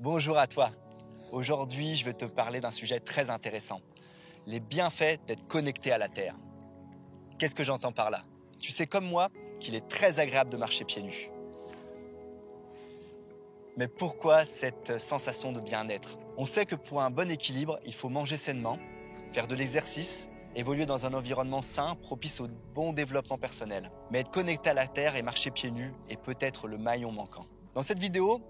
Bonjour à toi. Aujourd'hui, je vais te parler d'un sujet très intéressant. Les bienfaits d'être connecté à la Terre. Qu'est-ce que j'entends par là? Tu sais comme moi qu'il est très agréable de marcher pieds nus. Mais pourquoi cette sensation de bien-être? On sait que pour un bon équilibre, il faut manger sainement, faire de l'exercice, évoluer dans un environnement sain, propice au bon développement personnel. Mais être connecté à la Terre et marcher pieds nus est peut-être le maillon manquant. Dans cette vidéo,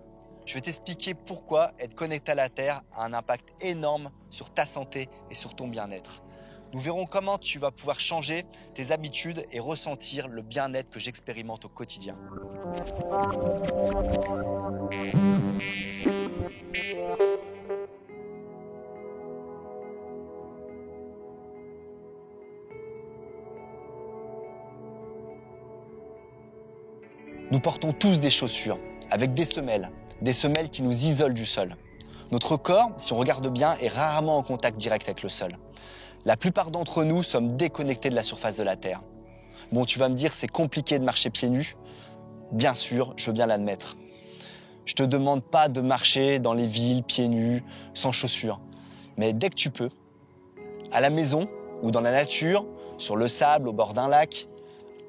je vais t'expliquer pourquoi être connecté à la Terre a un impact énorme sur ta santé et sur ton bien-être. Nous verrons comment tu vas pouvoir changer tes habitudes et ressentir le bien-être que j'expérimente au quotidien. Nous portons tous des chaussures avec des semelles qui nous isolent du sol. Notre corps, si on regarde bien, est rarement en contact direct avec le sol. La plupart d'entre nous sommes déconnectés de la surface de la Terre. Bon, tu vas me dire, c'est compliqué de marcher pieds nus. Bien sûr, je veux bien l'admettre. Je te demande pas de marcher dans les villes pieds nus, sans chaussures. Mais dès que tu peux, à la maison ou dans la nature, sur le sable, au bord d'un lac,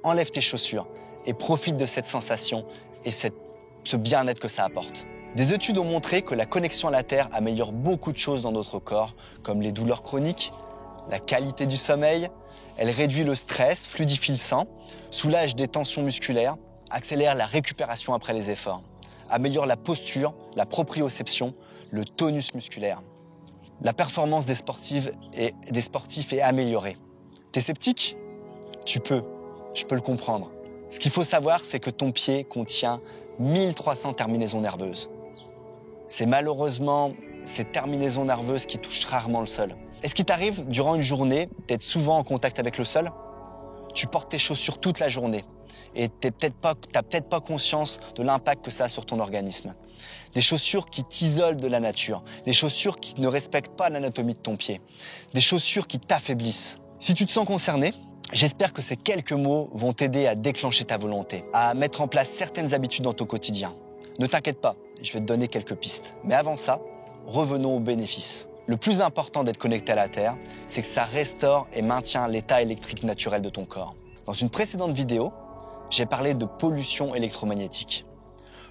enlève tes chaussures et profite de cette sensation et ce bien-être que ça apporte. Des études ont montré que la connexion à la Terre améliore beaucoup de choses dans notre corps, comme les douleurs chroniques, la qualité du sommeil, elle réduit le stress, fluidifie le sang, soulage des tensions musculaires, accélère la récupération après les efforts, améliore la posture, la proprioception, le tonus musculaire. La performance des sportifs est améliorée. T'es sceptique? Tu peux, je peux le comprendre. Ce qu'il faut savoir, c'est que ton pied contient 1300 terminaisons nerveuses. C'est malheureusement ces terminaisons nerveuses qui touchent rarement le sol. Est-ce qu'il t'arrive, durant une journée, d'être souvent en contact avec le sol? Tu portes tes chaussures toute la journée et t'as peut-être pas conscience de l'impact que ça a sur ton organisme. Des chaussures qui t'isolent de la nature, des chaussures qui ne respectent pas l'anatomie de ton pied, des chaussures qui t'affaiblissent. Si tu te sens concerné, j'espère que ces quelques mots vont t'aider à déclencher ta volonté, à mettre en place certaines habitudes dans ton quotidien. Ne t'inquiète pas, je vais te donner quelques pistes. Mais avant ça, revenons aux bénéfices. Le plus important d'être connecté à la Terre, c'est que ça restaure et maintient l'état électrique naturel de ton corps. Dans une précédente vidéo, j'ai parlé de pollution électromagnétique.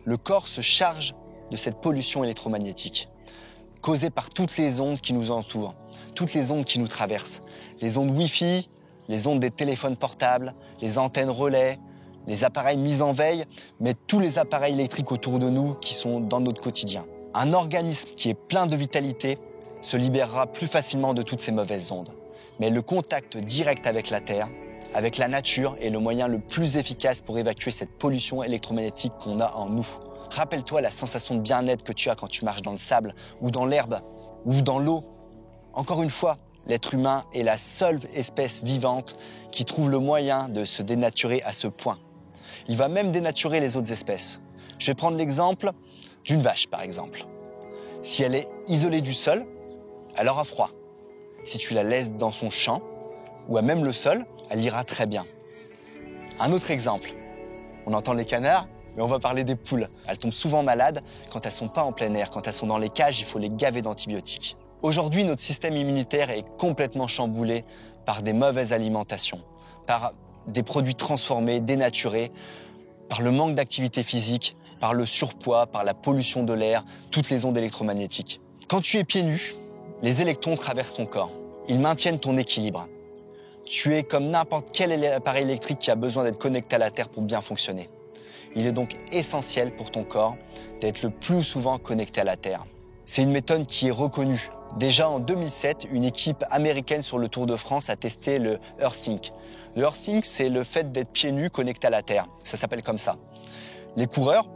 Le corps se charge de cette pollution électromagnétique, causée par toutes les ondes qui nous entourent, toutes les ondes qui nous traversent, les ondes Wi-Fi, les ondes des téléphones portables, les antennes relais, les appareils mis en veille, mais tous les appareils électriques autour de nous qui sont dans notre quotidien. Un organisme qui est plein de vitalité se libérera plus facilement de toutes ces mauvaises ondes. Mais le contact direct avec la Terre, avec la nature, est le moyen le plus efficace pour évacuer cette pollution électromagnétique qu'on a en nous. Rappelle-toi la sensation de bien-être que tu as quand tu marches dans le sable, ou dans l'herbe, ou dans l'eau. Encore une fois, l'être humain est la seule espèce vivante qui trouve le moyen de se dénaturer à ce point. Il va même dénaturer les autres espèces. Je vais prendre l'exemple d'une vache, par exemple. Si elle est isolée du sol, elle aura froid. Si tu la laisses dans son champ, ou à même le sol, elle ira très bien. Un autre exemple. On entend les canards, mais on va parler des poules. Elles tombent souvent malades quand elles ne sont pas en plein air. Quand elles sont dans les cages, il faut les gaver d'antibiotiques. Aujourd'hui, notre système immunitaire est complètement chamboulé par des mauvaises alimentations, par des produits transformés, dénaturés, par le manque d'activité physique, par le surpoids, par la pollution de l'air, toutes les ondes électromagnétiques. Quand tu es pieds nus, les électrons traversent ton corps. Ils maintiennent ton équilibre. Tu es comme n'importe quel appareil électrique qui a besoin d'être connecté à la Terre pour bien fonctionner. Il est donc essentiel pour ton corps d'être le plus souvent connecté à la Terre. C'est une méthode qui est reconnue. Déjà en 2007, une équipe américaine sur le Tour de France a testé le earthing. Le earthing, c'est le fait d'être pieds nus connectés à la Terre. Ça s'appelle comme ça. Les coureurs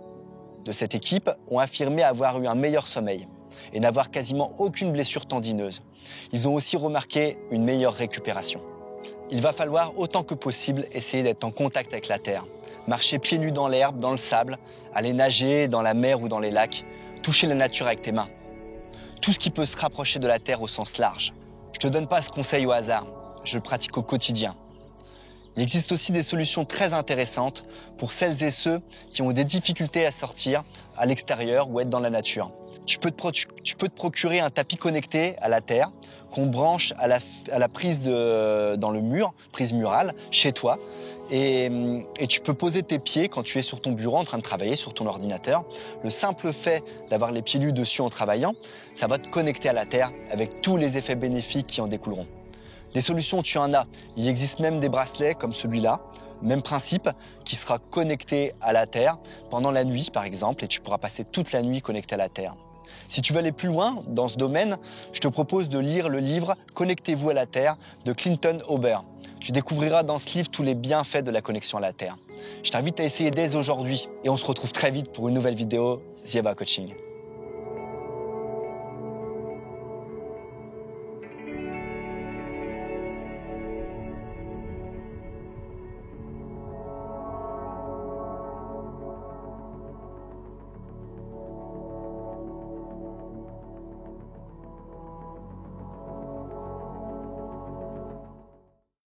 de cette équipe ont affirmé avoir eu un meilleur sommeil et n'avoir quasiment aucune blessure tendineuse. Ils ont aussi remarqué une meilleure récupération. Il va falloir autant que possible essayer d'être en contact avec la Terre. Marcher pieds nus dans l'herbe, dans le sable, aller nager dans la mer ou dans les lacs, toucher la nature avec tes mains. Tout ce qui peut se rapprocher de la Terre au sens large. Je te donne pas ce conseil au hasard, je le pratique au quotidien. Il existe aussi des solutions très intéressantes pour celles et ceux qui ont des difficultés à sortir à l'extérieur ou être dans la nature. Tu peux te procurer un tapis connecté à la terre qu'on branche à la prise dans le mur, prise murale, chez toi. Et tu peux poser tes pieds quand tu es sur ton bureau en train de travailler sur ton ordinateur. Le simple fait d'avoir les pieds nus dessus en travaillant, ça va te connecter à la terre avec tous les effets bénéfiques qui en découleront. Des solutions, tu en as. Il existe même des bracelets comme celui-là, même principe, qui sera connecté à la terre pendant la nuit par exemple, et tu pourras passer toute la nuit connecté à la terre. Si tu veux aller plus loin dans ce domaine, je te propose de lire le livre « Connectez-vous à la Terre » de Clinton Hobber. Tu découvriras dans ce livre tous les bienfaits de la connexion à la Terre. Je t'invite à essayer dès aujourd'hui et on se retrouve très vite pour une nouvelle vidéo The Eva Coaching.